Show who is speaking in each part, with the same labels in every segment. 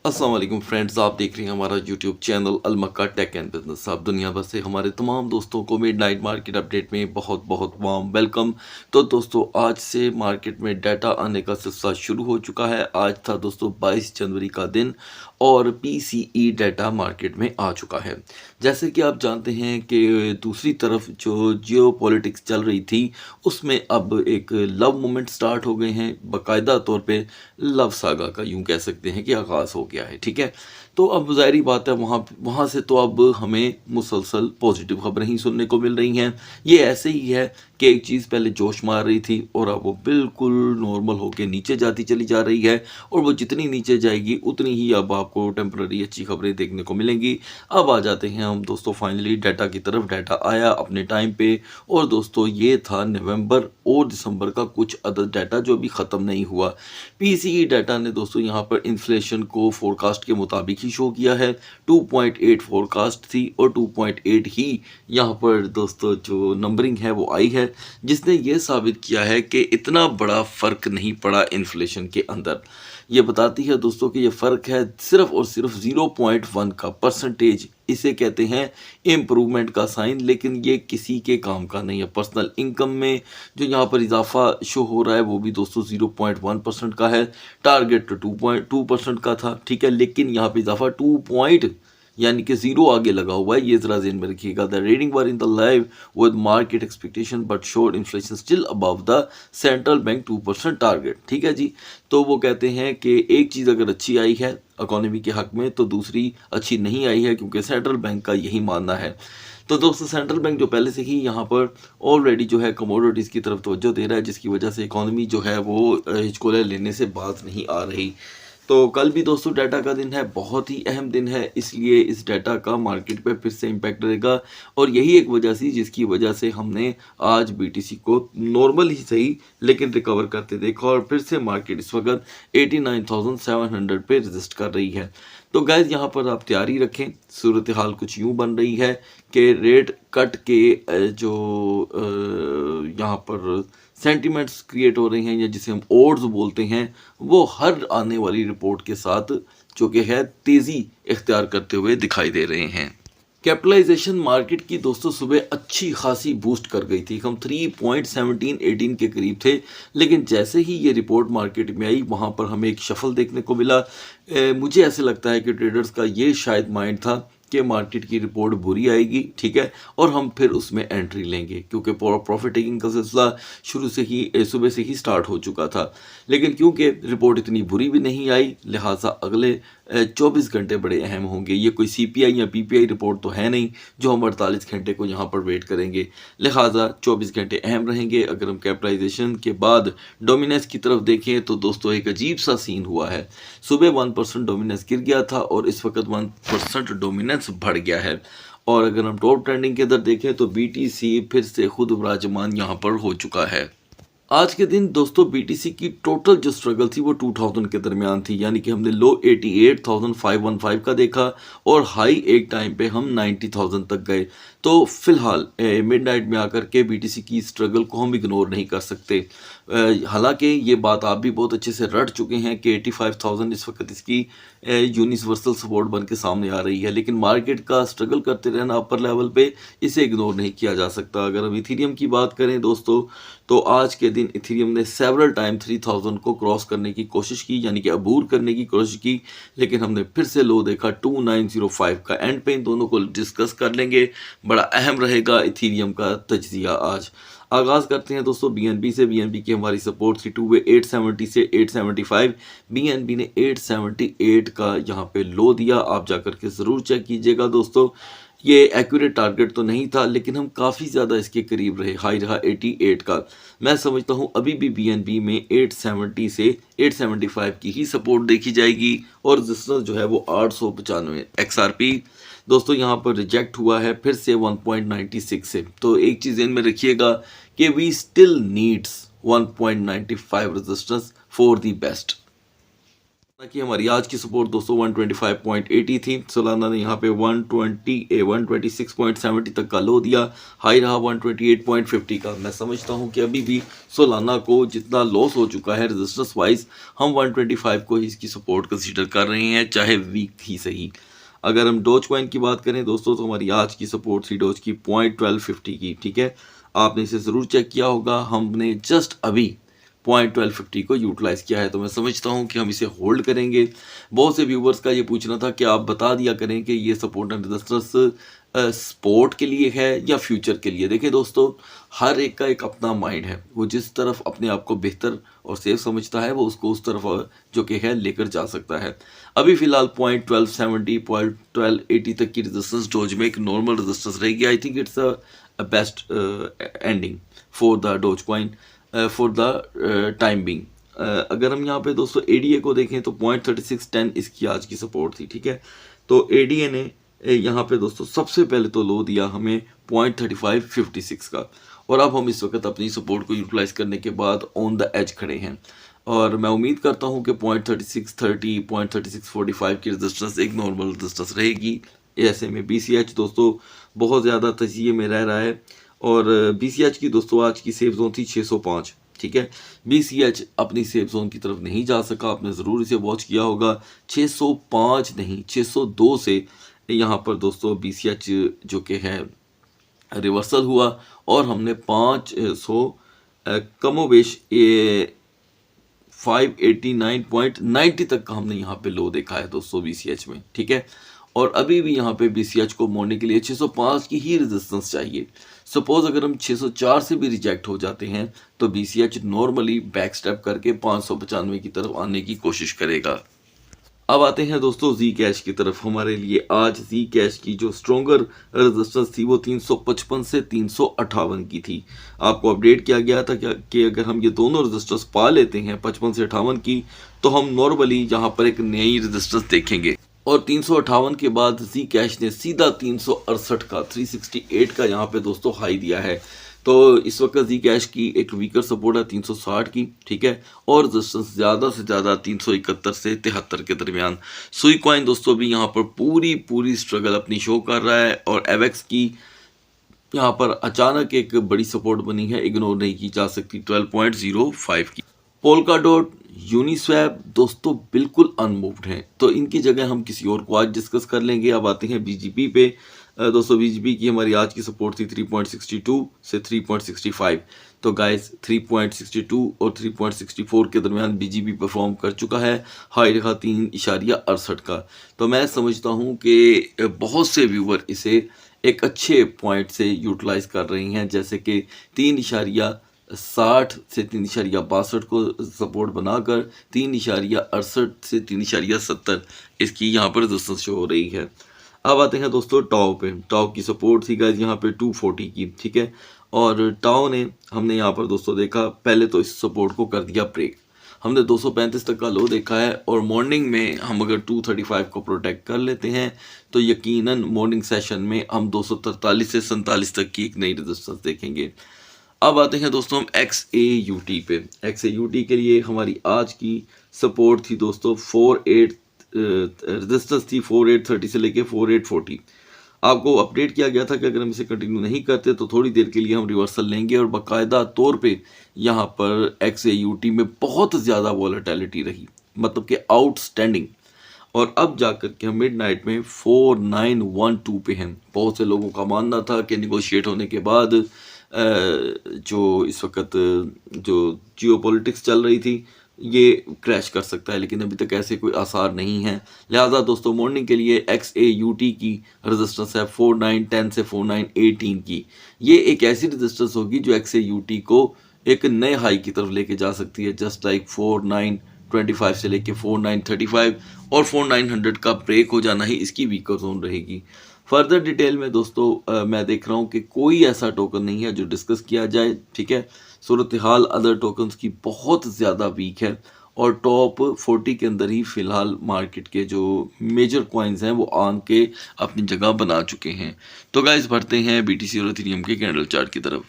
Speaker 1: अस्सलाम वालेकुम फ्रेंड्स, आप देख रहे हैं हमारा YouTube channel Al Makkah tech and business. आप दुनिया भर से हमारे तमाम दोस्तों को मिडनाइट मार्केट अपडेट में बहुत बहुत वार्म वेलकम। तो दोस्तों, आज से मार्केट में डाटा आने का सिलसिला शुरू हो चुका है। आज था दोस्तों 22 जनवरी का दिन और पीसीई डाटा मार्केट में आ चुका है। जैसे कि आप जानते हैं कि दूसरी तरफ जो जियो पॉलिटिक्स चल रही थी, उसमें अब एक लव मोमेंट स्टार्ट हो गए हैं। बाकायदा तौर पे लव सागा का यूं कह सकते हैं कि आगाज़ हो गया है। ठीक है, तो अब ज़ाहिर बात है वहाँ वहाँ से तो अब हमें मुसलसल पॉजिटिव खबरें ही सुनने को मिल रही हैं। ये ऐसे ही है कि एक चीज़ पहले जोश मार रही थी और अब वो बिल्कुल नॉर्मल होकर नीचे जाती चली जा रही है, और वो जितनी नीचे जाएगी उतनी ही अब आपको टेम्पररी अच्छी खबरें देखने को मिलेंगी। अब आ जाते हैं हम दोस्तों फाइनली डाटा की तरफ। डाटा आया अपने टाइम पे, और दोस्तों ये था नवंबर और दिसंबर का कुछ अदद डाटा जो अभी ख़त्म नहीं हुआ। पीसीई डाटा ने दोस्तों यहाँ पर इन्फ्लेशन को फोरकास्ट के मुताबिक ही शो किया है। 2.8 फोरकास्ट थी और 2.8 ही यहाँ पर दोस्तों जो नंबरिंग है वो आई है, जिसने ये साबित किया है कि इतना बड़ा फ़र्क नहीं पड़ा इन्फ्लेशन के अंदर। ये बताती है दोस्तों कि ये फ़र्क है सिर्फ और सिर्फ 0.1 का परसेंटेज। इसे कहते हैं इम्प्रूवमेंट का साइन, लेकिन ये किसी के काम का नहीं है। पर्सनल इनकम में जो यहाँ पर इजाफा शो हो रहा है वो भी दोस्तों 0.1% का है। टारगेट तो 2.2% का था, ठीक है, लेकिन यहाँ पे इजाफा 2 पॉइंट यानी कि जीरो आगे लगा हुआ है। ये जरा ज़हन में रखिएगा। The reading were in the live with market expectation but showed inflation still above the central bank 2% target. ठीक है जी, तो वो कहते हैं कि एक चीज़ अगर अच्छी आई है इकोनॉमी के हक में तो दूसरी अच्छी नहीं आई है, क्योंकि सेंट्रल बैंक का यही मानना है। तो दोस्तों सेंट्रल बैंक जो पहले से ही यहाँ पर ऑलरेडी जो है कमोडिटीज़ की तरफ तवज्जो दे रहा है, जिसकी वजह से इकोनॉमी जो है वो हिचकोले लेने से बात नहीं आ रही। तो कल भी दोस्तों डाटा का दिन है, बहुत ही अहम दिन है, इसलिए इस डाटा का मार्केट पे फिर से इम्पैक्ट रहेगा। और यही एक वजह थी जिसकी वजह से हमने आज बीटीसी को नॉर्मल ही सही लेकिन रिकवर करते देखा, और फिर से मार्केट इस वक्त 89,700 पे रजिस्ट कर रही है। तो गैस यहाँ पर आप तैयारी रखें। सूरत हाल कुछ यूँ बन रही है कि रेट कट के जो यहाँ पर सेंटिमेंट्स क्रिएट हो रहे हैं, या जिसे हम ओड्स बोलते हैं, वो हर आने वाली रिपोर्ट के साथ जो कि है तेज़ी इख्तियार करते हुए दिखाई दे रहे हैं। कैपिटलाइजेशन मार्केट की दोस्तों सुबह अच्छी खासी बूस्ट कर गई थी। हम 3.1718 के करीब थे, लेकिन जैसे ही ये रिपोर्ट मार्केट में आई वहाँ पर हमें एक शफल देखने को मिला। मुझे ऐसे लगता है कि ट्रेडर्स का ये शायद माइंड था कि मार्केट की रिपोर्ट बुरी आएगी, ठीक है, और हम फिर उसमें एंट्री लेंगे, क्योंकि प्रॉफिट टेकिंग का सिलसिला शुरू से ही सुबह से ही स्टार्ट हो चुका था। लेकिन क्योंकि रिपोर्ट इतनी बुरी भी नहीं आई, लिहाजा अगले 24 घंटे बड़े अहम होंगे। ये कोई सीपीआई या पीपीआई रिपोर्ट तो है नहीं जो हम 48 घंटे को यहाँ पर वेट करेंगे, लिहाजा 24 घंटे अहम रहेंगे। अगर हम कैपिटलाइजेशन के बाद डोमिनेंस की तरफ देखें तो दोस्तों एक अजीब सा सीन हुआ है। सुबह 1% डोमिनेंस गिर गया था और इस वक्त 1% डोमिनेंस बढ़ गया है। और अगर हम टॉप ट्रेंडिंग के अंदर देखें तो बीटीसी फिर से खुद विराजमान यहाँ पर हो चुका है। आज के दिन दोस्तों बीटीसी की टोटल जो स्ट्रगल थी वो 2000 के दरमियान थी, यानी कि हमने लो 88,515 का देखा और हाई एक टाइम पे हम 90,000 तक गए। तो फिलहाल मिडनाइट में आकर के बीटीसी की स्ट्रगल को हम इग्नोर नहीं कर सकते। हालांकि ये बात आप भी बहुत अच्छे से रट चुके हैं कि 85,000 इस वक्त इसकी यूनिवर्सल सपोर्ट बन के सामने आ रही है, लेकिन मार्केट का स्ट्रगल करते रहना अपर लेवल पे, इसे इग्नोर नहीं किया जा सकता। अगर हम इथीरियम की बात करें दोस्तों, तो आज के दिन इथीरियम ने सेवरल टाइम 3000 को क्रॉस करने की कोशिश की, यानी कि अबूर करने की कोशिश की, लेकिन हमने फिर से लो देखा 2905 का। एंड पे इन दोनों को डिस्कस कर लेंगे, बड़ा अहम रहेगा इथीरियम का तज्जिया। आज आगाज़ करते हैं दोस्तों बीएनबी से। बीएनबी की हमारी सपोर्ट थी 870 से 875। बीएनबी ने 878 का यहाँ पे लो दिया, आप जाकर के ज़रूर चेक कीजिएगा दोस्तों। ये एक्यूरेट टारगेट तो नहीं था, लेकिन हम काफ़ी ज़्यादा इसके करीब रहे। हाई रहा 88 का। मैं समझता हूँ अभी भी बीएनबी में 870 से 875 की ही सपोर्ट देखी जाएगी, और रेजिस्टेंस जो है वो 895। एक्सआरपी दोस्तों यहाँ पर रिजेक्ट हुआ है फिर से 1.96 से। तो एक चीज़ इन में रखिएगा कि we still needs 1.95 resistance for the best. कि हमारी आज की सपोर्ट दोस्तों 125.80 थी। सोलाना ने यहाँ पे 126.70 तक का लो दिया, हाई रहा 128.50 का। मैं समझता हूँ कि अभी भी सोलाना को जितना लॉस हो चुका है रेजिस्टेंस वाइज, हम 125 को ही इसकी सपोर्ट कंसीडर कर रहे हैं, चाहे वीक ही सही। अगर हम डोज कॉइन की बात करें दोस्तों, तो हमारी आज की सपोर्ट थी डोज की 0.1250 की। ठीक है, आपने इसे ज़रूर चेक किया होगा, हमने जस्ट अभी 0.1250 को यूटिलाइज़ किया है, तो मैं समझता हूं कि हम इसे होल्ड करेंगे। बहुत से व्यूवर्स का ये पूछना था कि आप बता दिया करें कि ये सपोर्ट एंड रेजिस्टेंस स्पोर्ट के लिए है या फ्यूचर के लिए। देखिए दोस्तों, हर एक का एक अपना माइंड है, वो जिस तरफ अपने आप को बेहतर और सेफ समझता है वो उसको उस तरफ जो कि है लेकर जा सकता है। अभी फिलहाल 0.1270 0.1280 तक की रेजिस्टेंस डोज में एक नॉर्मल रेजिस्टेंस रहेगी। I think it's a best ending for the dose coin for the time being. अगर हम यहाँ पे दोस्तों एडीए को देखें तो 0.3610 इसकी आज की सपोर्ट थी। ठीक है, तो एडीए ने यहाँ पे दोस्तों सबसे पहले तो लो दिया हमें 0.3556 का, और अब हम इस वक्त अपनी सपोर्ट को यूटिलाइज करने के बाद ऑन द एज खड़े हैं, और मैं उम्मीद करता हूँ कि 0.3630 0.3645 की रेजिस्टेंस एक नॉर्मल रेजिस्टेंस रहेगी। ऐसे में BCH दोस्तों बहुत ज़्यादा तजिए में रह रहा है, और BCH की दोस्तों आज की सेफ जोन थी 605। ठीक है, BCH अपनी सेफ जोन की तरफ नहीं जा सका, आपने ज़रूर इसे वॉच किया होगा। 605 नहीं 602 से यहाँ पर दोस्तों BCH जो कि है रिवर्सल हुआ, और हमने 500 कमोबेश 589.90 तक का हमने यहाँ पे लो देखा है दोस्तों BCH में। ठीक है, और अभी भी यहाँ पे BCH को मोड़ने के लिए 605 की ही रेजिस्टेंस चाहिए। सपोज अगर हम 604 से भी रिजेक्ट हो जाते हैं तो BCH नॉर्मली बैक स्टेप करके 595 की तरफ आने की कोशिश करेगा। अब आते हैं दोस्तों जी कैश की तरफ। हमारे लिए आज जी कैश की जो स्ट्रॉन्गर रेजिस्टेंस थी वो 355 से 358 की थी। आपको अपडेट किया गया था कि अगर हम ये दोनों रेजिस्टेंस पा लेते हैं 55 से 58 की, तो हम नॉर्मली यहाँ पर एक नई रेजिस्टेंस देखेंगे। और 358 के बाद जी कैश ने सीधा 368 का 368 का यहाँ पे दोस्तों हाई दिया है। तो इस वक्त जी कैश की एक वीकर सपोर्ट है 360 की। ठीक है, और रेजिस्टेंस ज़्यादा से ज़्यादा 371 से 73 के दरमियान। सुई कॉइन दोस्तों भी यहाँ पर पूरी स्ट्रगल अपनी शो कर रहा है, और एवेक्स की यहाँ पर अचानक एक बड़ी सपोर्ट बनी है, इग्नोर नहीं की जा सकती 12.05 की। पोल्का डॉट यूनिस्वैप दोस्तों बिल्कुल अनमूव्ड हैं, तो इनकी जगह हम किसी और को आज डिस्कस कर लेंगे। अब आते हैं BGP पे। दोस्तों BGP की हमारी आज की सपोर्ट थी 3.62 से 3.65। तो गाइस 3.62 और 3.64 के दरमियान BGP परफॉर्म कर चुका है, हाई रखा 3.68 का। तो मैं समझता हूँ कि बहुत से व्यूवर इसे एक अच्छे पॉइंट से यूटिलाइज कर रही हैं, जैसे कि 3.60 से 3.62 को सपोर्ट बनाकर 3.68 से 3.70 इसकी यहाँ पर रेजिस्टेंस शो हो रही है। अब आते हैं दोस्तों टाओ पे। टाओ की सपोर्ट थी गाइस यहाँ पे 240 की। ठीक है, और टाओ ने हमने यहाँ पर दोस्तों देखा, पहले तो इस सपोर्ट को कर दिया ब्रेक। हमने 235 तक का लो देखा है, और मॉर्निंग में हम अगर 235 को प्रोटेक्ट कर लेते हैं तो यकीनन मॉर्निंग सेशन में हम 243 से 47 तक की एक नई रेजिस्टेंस देखेंगे। अब आते हैं दोस्तों हम XAUT पे। XAUT के लिए हमारी आज की सपोर्ट थी दोस्तों 48 रेजिस्टेंस थी 4830 से लेके 4840। आपको अपडेट किया गया था कि अगर हम इसे कंटिन्यू नहीं करते तो थोड़ी देर के लिए हम रिवर्सल लेंगे, और बाकायदा तौर पे यहाँ पर XAUT में बहुत ज़्यादा वॉलेटिलिटी रही, मतलब कि आउटस्टैंडिंग। और अब जाकर के हम मिडनाइट में 4912 पे हैं। बहुत से लोगों का मानना था कि निगोशिएट होने के बाद जो इस वक्त जो जियोपॉलिटिक्स चल रही थी ये क्रैश कर सकता है, लेकिन अभी तक ऐसे कोई आसार नहीं है। लिहाजा दोस्तों मॉर्निंग के लिए XAUT की रेजिस्टेंस है 4910 से 4918 की। ये एक ऐसी रेजिस्टेंस होगी जो XAUT को एक नए हाई की तरफ लेके जा सकती है, जस्ट लाइक 4925 से लेके 4935, और 4900 का ब्रेक हो जाना ही इसकी वीकर जोन रहेगी। फर्दर डिटेल में दोस्तों मैं देख रहा हूँ कि कोई ऐसा टोकन नहीं है जो डिस्कस किया जाए। ठीक है, सूरत हाल अदर टोकन्स की बहुत ज़्यादा वीक है, और टॉप 40 के अंदर ही फ़िलहाल मार्केट के जो मेजर कॉइन्स हैं वो आन के अपनी जगह बना चुके हैं। तो गाइस बढ़ते हैं BTC और इथेरियम के कैंडल चार्ट की तरफ।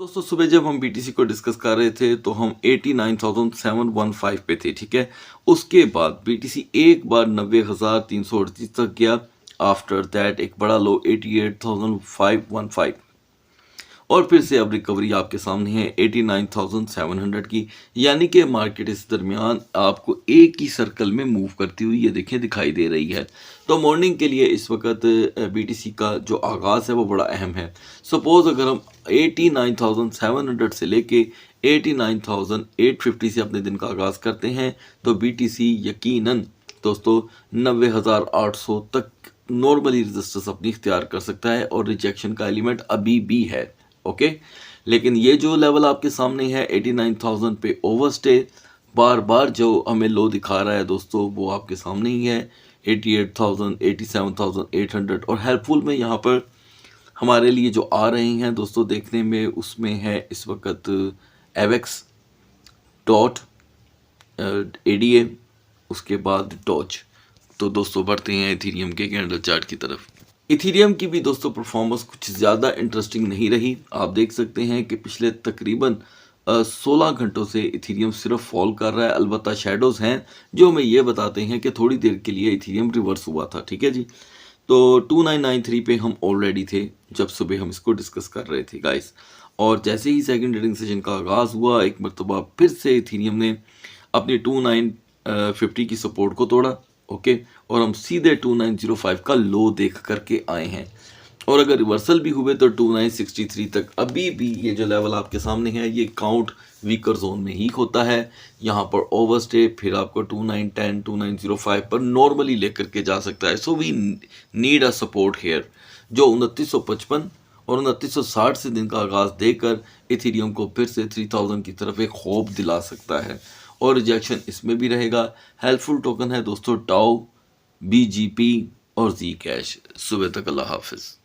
Speaker 1: दोस्तों सुबह जब हम बीटीसी को डिस्कस कर रहे थे तो हम 89,715 पे थे, ठीक है। उसके बाद बीटीसी एक बार 90,338 तक गया। आफ्टर दैट एक बड़ा लो 88,515 और फिर से अब रिकवरी आपके सामने है 89,700 की। यानी कि मार्केट इस दरमियान आपको एक ही सर्कल में मूव करती हुई ये देखें दिखाई दे रही है। तो मॉर्निंग के लिए इस वक्त बीटीसी का जो आगाज़ है वो बड़ा अहम है। सपोज़ अगर हम 89,700 से लेके 89,850 से अपने दिन का आगाज़ करते हैं तो बीटीसी यकीनन दोस्तों 90,800 तक नॉर्मली रजिस्टर्स अपनी इख्तियार कर सकता है और रिजेक्शन का एलिमेंट अभी भी है, ओके। लेकिन ये जो लेवल आपके सामने है 89,000 पे ओवरस्टे बार बार जो हमें लो दिखा रहा है दोस्तों वो आपके सामने ही है 88,000 87,800 और हेल्पफुल में यहाँ पर हमारे लिए जो आ रहे हैं दोस्तों देखने में उसमें है इस वक्त एवेक्स, डॉट, एडीए, उसके बाद डॉज। तो दोस्तों बढ़ते हैं इथीरियम के कैंडल चार्ट की तरफ। इथीरियम की भी दोस्तों परफॉर्मेंस कुछ ज़्यादा इंटरेस्टिंग नहीं रही। आप देख सकते हैं कि पिछले तकरीबन 16 घंटों से इथीरियम सिर्फ फॉल कर रहा है। अलबत्ता शेडोज़ हैं जो हमें ये बताते हैं कि थोड़ी देर के लिए इथीरियम रिवर्स हुआ था, ठीक है जी। तो 2993 पे हम ऑलरेडी थे जब सुबह हम इसको डिस्कस कर रहे थे गाइस। और जैसे ही सेकंड ट्रेडिंग सेशन का आगाज़ हुआ एक मरतबा फिर से इथीरियम ने अपनी 2950 की सपोर्ट को तोड़ा, ओके। और हम सीधे 2905 का लो देख करके आए हैं और अगर रिवर्सल भी हुए तो 2963 तक। अभी भी ये जो लेवल आपके सामने है ये काउंट वीकर जोन में ही होता है। यहाँ पर ओवरस्टे फिर आपको 2910 2905 पर नॉर्मली लेकर के जा सकता है। So we need a support here जो 2955 और 2960 से दिन का आगाज़ देकर इथीरियम को फिर से 3000 की तरफ एक होप दिला सकता है और रिजेक्शन इसमें भी रहेगा। हेल्पफुल टोकन है दोस्तों टाओ, बीजीपी और जी कैश। सुबह तक अल्लाह हाफिज़।